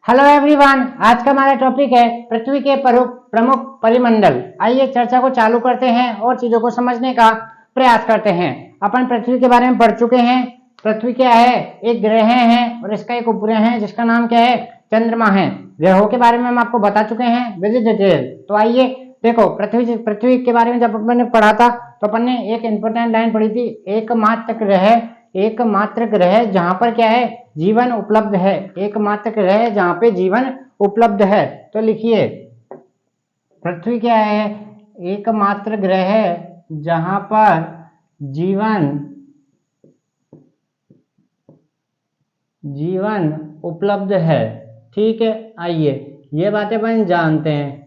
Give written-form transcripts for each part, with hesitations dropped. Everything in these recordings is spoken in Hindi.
हेलो एवरीवन, आज का हमारा टॉपिक है पृथ्वी के प्रमुख परिमंडल। आइए चर्चा को चालू करते हैं और चीजों को समझने का प्रयास करते हैं। अपन पृथ्वी के बारे में पढ़ चुके हैं। पृथ्वी क्या है? एक ग्रह है और इसका एक उपग्रह है जिसका नाम क्या है? चंद्रमा है। ग्रहों के बारे में हम आपको बता चुके हैं विद डिटेल। तो आइए देखो, पृथ्वी के बारे में जब अपन ने पढ़ा था तो अपन ने एक इंपॉर्टेंट लाइन पढ़ी थी, एकमात्र ग्रह जहां पर क्या है? जीवन उपलब्ध है। एकमात्र ग्रह जहां पे जीवन उपलब्ध है। तो लिखिए, पृथ्वी क्या है? एकमात्र ग्रह जहां पर जीवन उपलब्ध है। ठीक है, आइए ये बातें अपन जानते हैं।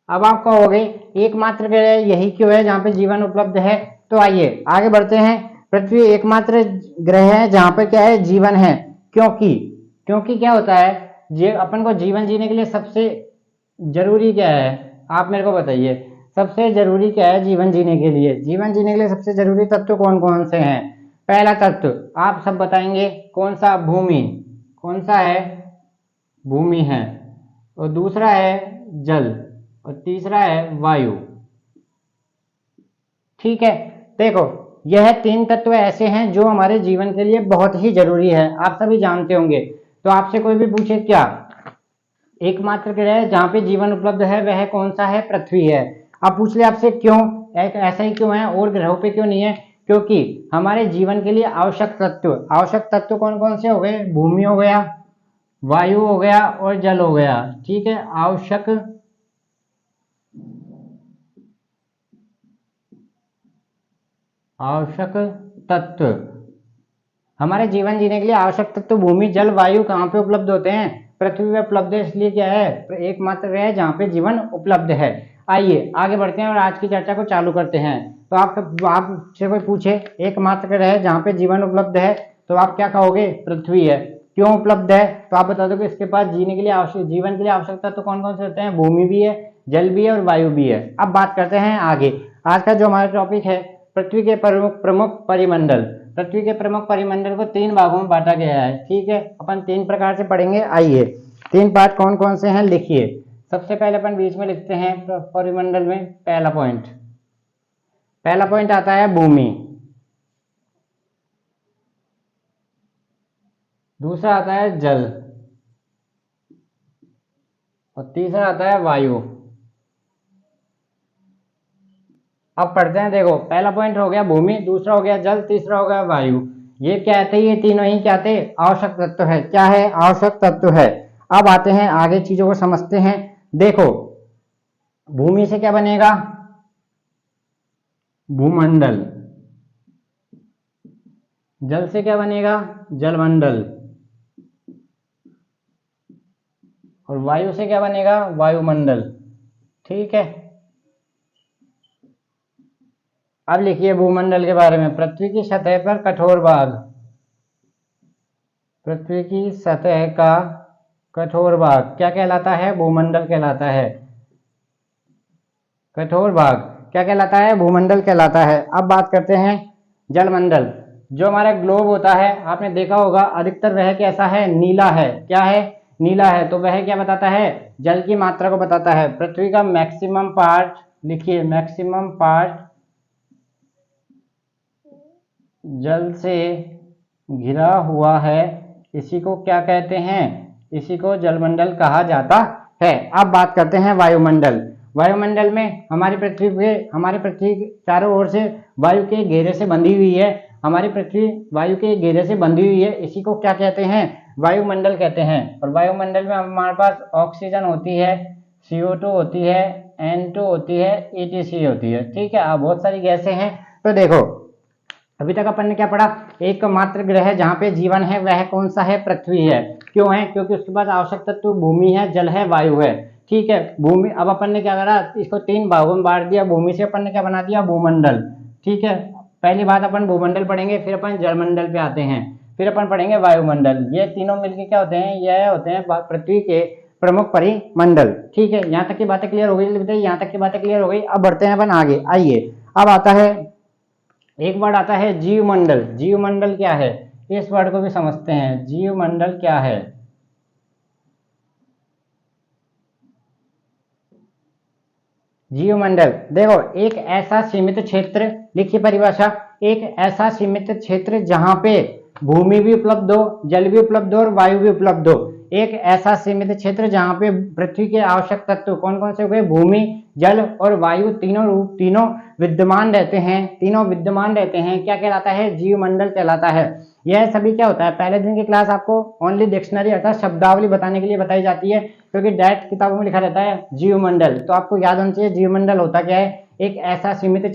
अब आप कहोगे एकमात्र ग्रह यही क्यों है जहां पे जीवन उपलब्ध है? तो आइए आगे बढ़ते हैं। पृथ्वी एकमात्र ग्रह है जहां पर क्या है? जीवन है। क्योंकि क्या होता है, अपन को जीवन जीने के लिए सबसे जरूरी क्या है? आप मेरे को बताइए, सबसे जरूरी क्या है जीवन जीने के लिए? जीवन जीने के लिए सबसे जरूरी तत्व कौन कौन से हैं? पहला तत्व आप सब बताएंगे, कौन सा? भूमि। कौन सा है? भूमि है। और दूसरा है जल, और तीसरा है वायु। ठीक है, देखो यह तीन तत्व ऐसे हैं जो हमारे जीवन के लिए बहुत ही जरूरी है, आप सभी जानते होंगे। तो आपसे कोई भी पूछे क्या एकमात्र ग्रह जहां पे जीवन उपलब्ध है वह कौन सा है? पृथ्वी है। अब पूछ ले आपसे क्यों ऐसा ही क्यों है और ग्रहों पे क्यों नहीं है? क्योंकि हमारे जीवन के लिए आवश्यक तत्व कौन कौन से हो गए? भूमि हो गया, वायु हो गया और जल हो गया। ठीक है, आवश्यक तत्व, हमारे जीवन जीने के लिए आवश्यक तत्व भूमि जल वायु कहाँ पे उपलब्ध होते हैं? पृथ्वी पे उपलब्ध है। इसलिए क्या है? एकमात्र ग्रह जहाँ पे जीवन उपलब्ध है। आइए आगे बढ़ते हैं और आज की चर्चा को चालू करते हैं। तो आपसे कोई पूछे एकमात्र ग्रह जहाँ पे जीवन उपलब्ध है तो आप क्या कहोगे? पृथ्वी है। क्यों उपलब्ध है? तो आप बता दो कि इसके पास जीवन के लिए आवश्यक तत्व कौन कौन से होते हैं? भूमि भी है, जल भी है और वायु भी है। अब बात करते हैं आगे। आज का जो हमारा टॉपिक है, पृथ्वी के प्रमुख परिमंडल। पृथ्वी के प्रमुख परिमंडल को तीन भागों में बांटा गया है। ठीक है, अपन तीन प्रकार से पढ़ेंगे। आइए तीन पार्ट कौन कौन से हैं लिखिए। सबसे पहले अपन बीच में लिखते हैं परिमंडल में पहला पॉइंट आता है भूमि। दूसरा आता है जल और तीसरा आता है वायु। अब पढ़ते हैं, देखो पहला पॉइंट हो गया भूमि, दूसरा हो गया जल, तीसरा हो गया वायु। ये क्या थे? ये तीनों ही क्या थे? आवश्यक तत्व है। क्या है? आवश्यक तत्व है। अब आते हैं आगे, चीजों को समझते हैं। देखो भूमि से क्या बनेगा? भूमंडल। जल से क्या बनेगा? जलमंडल। और वायु से क्या बनेगा? वायुमंडल। ठीक है, अब लिखिए भूमंडल के बारे में। पृथ्वी की सतह पर कठोर भाग, पृथ्वी की सतह का कठोर भाग क्या कहलाता है? भूमंडल कहलाता है। कठोर भाग क्या कहलाता है? भूमंडल कहलाता है। अब बात करते हैं जलमंडल। जो हमारा ग्लोब होता है, आपने देखा होगा अधिकतर वह कैसा है? नीला है। क्या है? नीला है। तो वह क्या बताता है? जल की मात्रा को बताता है। पृथ्वी का मैक्सिमम पार्ट, लिखिए मैक्सिमम पार्ट जल से घिरा हुआ है। इसी को क्या कहते हैं? इसी को जलमंडल कहा जाता है। अब बात करते हैं वायुमंडल। वायुमंडल में हमारी पृथ्वी चारों ओर से वायु के घेरे से बंधी हुई है। हमारी पृथ्वी वायु के घेरे से बंधी हुई है। इसी को क्या कहते हैं? वायुमंडल कहते हैं। और वायुमंडल में हमारे पास ऑक्सीजन होती है, CO2 होती है, N2 होती है, ETC होती है। ठीक है, अब बहुत सारी गैसें हैं। तो देखो अभी तक अपन ने क्या पढ़ा? एकमात्र ग्रह जहां पे जीवन है वह कौन सा है? पृथ्वी है। क्यों है? क्योंकि उसके पास आवश्यक तत्व भूमि है, जल है, वायु है। ठीक है, भूमि। अब अपन ने क्या करा? इसको तीन भागों में बांट दिया। भूमि से अपन ने क्या बना दिया? भूमंडल। ठीक है, पहली बात अपन भूमंडल पढ़ेंगे, फिर अपन जलमंडल पे आते हैं, फिर अपन पढ़ेंगे वायुमंडल। ये तीनों मिलकर क्या होते हैं? यह होते हैं पृथ्वी के प्रमुख परिमंडल। ठीक है, यहाँ तक की बातें क्लियर हो गई? यहाँ तक की बातें क्लियर हो गई। अब बढ़ते हैं अपन आगे। आइए, अब आता है एक वर्ड आता है जीवमंडल। जीवमंडल क्या है? इस वर्ड को भी समझते हैं। जीवमंडल क्या है? जीवमंडल, देखो एक ऐसा सीमित क्षेत्र, लिखिए परिभाषा, एक ऐसा सीमित क्षेत्र जहां पे भूमि भी उपलब्ध हो, जल भी उपलब्ध हो और वायु भी उपलब्ध हो। एक ऐसा सीमित क्षेत्र जहां पे पृथ्वी के आवश्यक तत्व कौन कौन से हो गए, भूमि, जल और वायु, तीनों विद्यमान रहते हैं, क्या कहलाता है, जीवमंडल कहलाता है। यह सभी क्या होता है, पहले दिन की क्लास आपको ओनली डिक्शनरी अर्थात शब्दावली बताने के लिए बताई जाती है, क्योंकि डायरेक्ट किताबों में लिखा रहता है जीवमंडल, तो आपको याद होना चाहिए जीवमंडल होता क्या है, एक ऐसा सीमित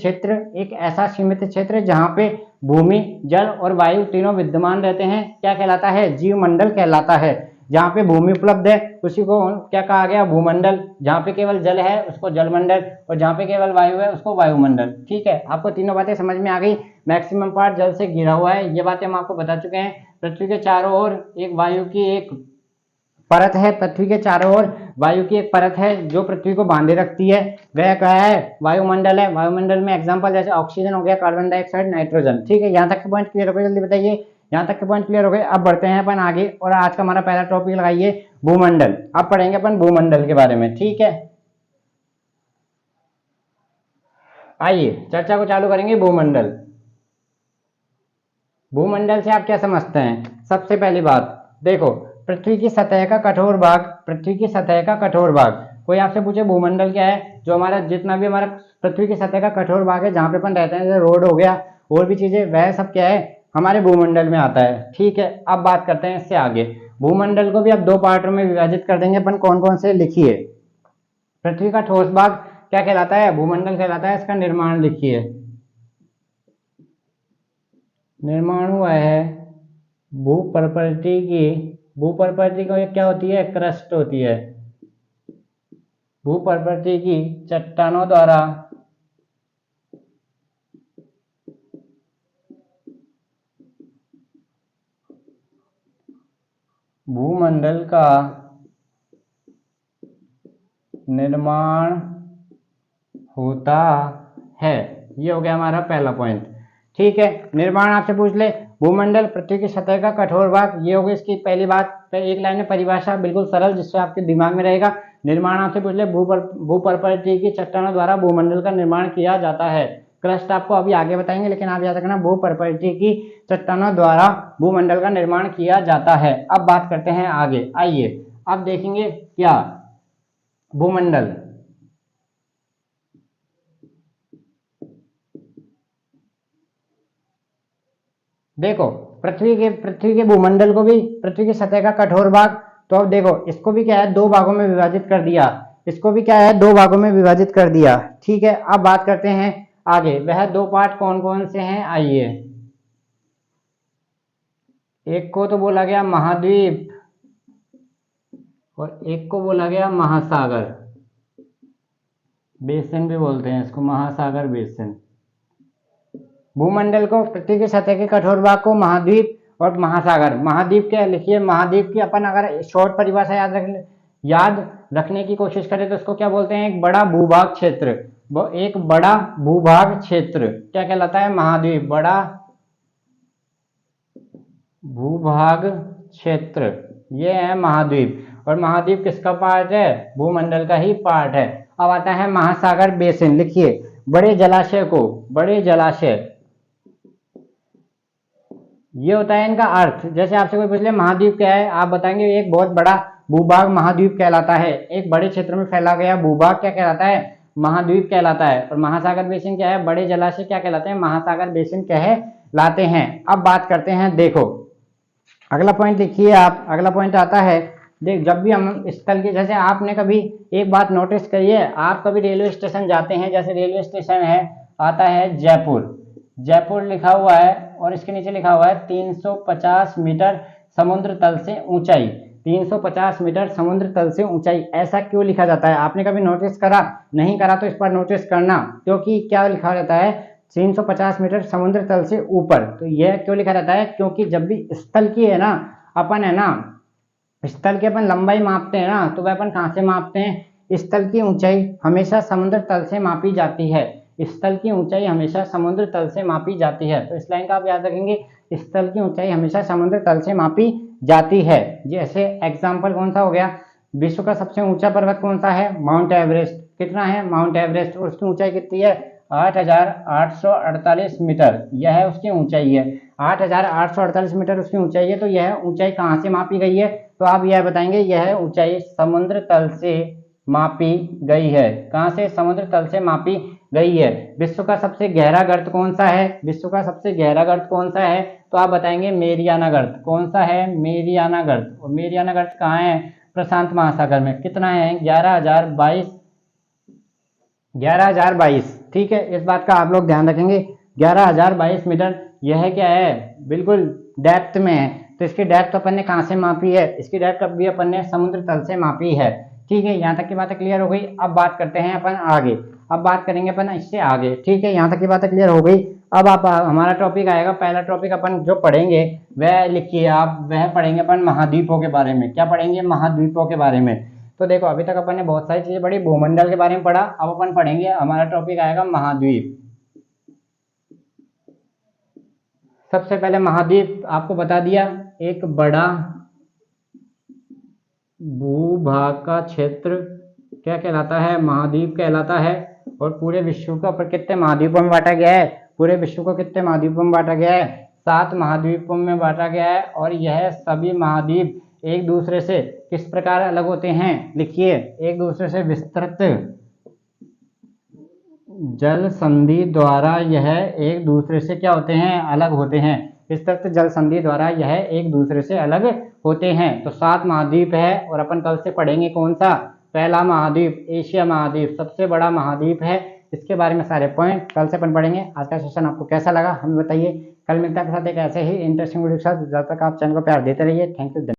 क्षेत्र जहां पे भूमि, जल और वायु तीनों विद्यमान रहते हैं, क्या कहलाता है, जीवमंडल कहलाता है। जहां पे भूमि उपलब्ध है उसी को क्या कहा गया, भूमंडल। जहां पे केवल जल है उसको जलमंडल, और जहां पे केवल वायु है उसको वायुमंडल। ठीक है, आपको तीनों बातें समझ में आ गई। मैक्सिमम पार्ट जल से घिरा हुआ है, ये बातें हम आपको बता चुके हैं। पृथ्वी के चारों ओर एक वायु की एक परत है, पृथ्वी के चारों ओर वायु की एक परत है जो पृथ्वी को बांधे रखती है, वह क्या है, वायुमंडल है। वायुमंडल में एग्जांपल जैसे ऑक्सीजन हो गया, कार्बन डाइऑक्साइड, नाइट्रोजन। ठीक है, यहाँ तक के पॉइंट क्लियर हो गए, जल्दी बताइए, यहाँ तक के पॉइंट क्लियर हो गए। अब बढ़ते हैं अपन आगे, और आज का हमारा पहला टॉपिक लगाइए भूमंडल। अब पढ़ेंगे अपन भूमंडल के बारे में। ठीक है, आइए चर्चा को चालू करेंगे। भूमंडल, भूमंडल से आप क्या समझते हैं? सबसे पहली बात देखो, पृथ्वी की सतह का कठोर भाग, कोई आपसे पूछे भूमंडल क्या है, जो हमारा जितना भी हमारा पृथ्वी की सतह का कठोर भाग है, जहां पे अपन रहते हैं, जैसे रोड हो गया और भी चीजें, वह सब क्या है, हमारे भूमंडल में आता है। ठीक है, अब बात करते हैं इससे आगे। भूमंडल को भी अब दो पार्टों में विभाजित कर देंगे अपन, कौन कौन से, लिखिए। पृथ्वी का ठोस भाग क्या कहलाता है, भूमंडल कहलाता है। इसका निर्माण लिखिए, निर्माण हुआ है भूप्रकृति को क्या होती है, क्रस्ट होती है। भूप्रकृति की चट्टानों द्वारा भूमंडल का निर्माण होता है। ये हो गया हमारा पहला पॉइंट। ठीक है, निर्माण आपसे पूछ ले, भूमंडल पृथ्वी की सतह का कठोर भाग, ये हो गई इसकी पहली बात। एक लाइन में परिभाषा बिल्कुल सरल, जिससे आपके दिमाग में रहेगा। निर्माण आपसे पूछ ले, भूप्रकृति की चट्टानों द्वारा भूमंडल का निर्माण किया जाता है। क्रस्ट आपको अभी आगे बताएंगे, लेकिन आप याद रखना, भूप्रकृति की चट्टानों द्वारा भूमंडल का निर्माण किया जाता है। अब बात करते हैं आगे, आइए अब देखेंगे क्या भूमंडल। देखो, पृथ्वी के भूमंडल को भी, पृथ्वी की सतह का कठोर भाग, तो अब देखो इसको भी क्या है, दो भागों में विभाजित कर दिया। ठीक है, अब बात करते हैं आगे, वह दो पार्ट कौन कौन से हैं, आइए। एक को तो बोला गया महाद्वीप और एक को बोला गया महासागर, बेसिन भी बोलते हैं इसको, महासागर बेसिन। भूमंडल को, पृथ्वी की सतह के कठोर भाग को महाद्वीप और महासागर। महाद्वीप क्या लिखिए, महाद्वीप की अपन अगर शॉर्ट परिभाषा याद रखने की कोशिश करें तो इसको क्या बोलते हैं, एक बड़ा भूभाग क्षेत्र। वो एक बड़ा भूभाग क्षेत्र क्या कहलाता है, महाद्वीप, बड़ा भूभाग क्षेत्र, ये है महाद्वीप। और महाद्वीप किसका पार्ट है, भूमंडल का ही पार्ट है। अब आता है महासागर बेसिन, लिखिए बड़े जलाशय को, बड़े जलाशय, ये होता है इनका अर्थ। जैसे आपसे कोई पूछ ले महाद्वीप क्या है, आप बताएंगे एक बहुत बड़ा भूभाग महाद्वीप कहलाता है। एक बड़े क्षेत्र में फैला गया भूभाग क्या कहलाता है, महाद्वीप कहलाता है। और महासागर बेसिन क्या है, बड़े जलाशय क्या कहलाते हैं, महासागर बेसिन कहलाते हैं। अब बात करते हैं, देखो अगला पॉइंट लिखिए आप। अगला पॉइंट आता है, देख जब भी हम स्थल की, जैसे आपने कभी एक बात नोटिस करिए, आप कभी रेलवे स्टेशन जाते हैं, जैसे रेलवे स्टेशन है, आता है जयपुर, जयपुर लिखा हुआ है और इसके नीचे लिखा हुआ है 350 मीटर समुद्र तल से ऊंचाई, 350 मीटर समुद्र तल से ऊंचाई। ऐसा क्यों लिखा जाता है, आपने कभी नोटिस करा, नहीं करा तो इस पर नोटिस करना, क्योंकि क्या लिखा रहता है 350 मीटर समुद्र तल से ऊपर। तो यह क्यों लिखा रहता है, क्योंकि जब भी स्थल की है ना, अपन है ना, स्थल की अपन लंबाई मापते हैं ना, तो वह अपन कहाँ से मापते हैं, स्थल की ऊंचाई हमेशा समुद्र तल से मापी जाती है। स्थल की ऊंचाई हमेशा समुद्र तल से मापी जाती है। तो इस लाइन का आप याद रखेंगे, स्थल की ऊंचाई हमेशा समुद्र तल से मापी जाती है। जैसे एग्जाम्पल कौन सा हो गया, विश्व का सबसे ऊंचा पर्वत कौन सा है, माउंट एवरेस्ट, कितना है माउंट एवरेस्ट, और उसकी ऊंचाई कितनी है 8,848 मीटर, यह उसकी ऊंचाई है। 8,848 मीटर उसकी ऊंचाई है। तो यह ऊंचाई कहाँ से मापी गई है, तो आप यह बताएंगे यह ऊंचाई समुद्र तल से मापी गई है। कहाँ से, समुद्र तल से मापी गई है। विश्व का सबसे गहरा गर्त कौन सा है, विश्व का सबसे गहरा गर्त कौन सा है, तो आप बताएंगे मेरियाना गर्त। कौन सा है, मेरियाना गर्त। और मेरियाना गर्त कहाँ है, प्रशांत महासागर में। कितना है 11,022। ठीक है, इस बात का आप लोग ध्यान रखेंगे। 11,022 मीटर यह क्या है, बिल्कुल डेप्थ में है। तो इसकी डेप्थ अपन ने कहाँ से मापी है, इसकी डेप्थ भी अपन ने समुद्र तल से मापी है। ठीक है, यहाँ तक की बातें क्लियर हो गई। अब बात करते हैं अपन आगे, अब बात करेंगे अपन इससे आगे। ठीक है, यहाँ तक की बातें क्लियर हो गई। अब आप हमारा टॉपिक आएगा, पहला टॉपिक अपन जो पढ़ेंगे वह लिखिए आप, वह पढ़ेंगे अपन महाद्वीपों के बारे में। क्या पढ़ेंगे, महाद्वीपों के बारे में। तो देखो अभी तक अपन ने बहुत सारी चीजें पढ़ी, भूमंडल के बारे में पढ़ा, अब अपन पढ़ेंगे, हमारा टॉपिक आएगा महाद्वीप। सबसे पहले महाद्वीप आपको बता दिया, एक बड़ा भूभाग का क्षेत्र क्या कहलाता है, महाद्वीप कहलाता है। और पूरे विश्व को पर कितने महाद्वीपों में बांटा गया है, पूरे विश्व को कितने महाद्वीपों में बांटा गया है, 7 महाद्वीपों में बांटा गया है। और यह सभी महाद्वीप एक दूसरे से किस प्रकार अलग होते हैं, लिखिए, एक दूसरे से विस्तृत जल संधि द्वारा यह एक दूसरे से क्या होते हैं, अलग होते हैं। विस्तृत जल संधि द्वारा यह एक दूसरे से अलग होते हैं। तो 7 महाद्वीप है, और अपन कल से पढ़ेंगे कौन सा, पहला महाद्वीप एशिया महाद्वीप, सबसे बड़ा महाद्वीप है। इसके बारे में सारे पॉइंट कल से अपन पढ़ेंगे। आज का सेशन आपको कैसा लगा हमें बताइए। कल मिलता है आपके साथ एक ऐसे ही इंटरेस्टिंग वीडियो के साथ। जब तक आप चैनल को प्यार देते रहिए। Thank you.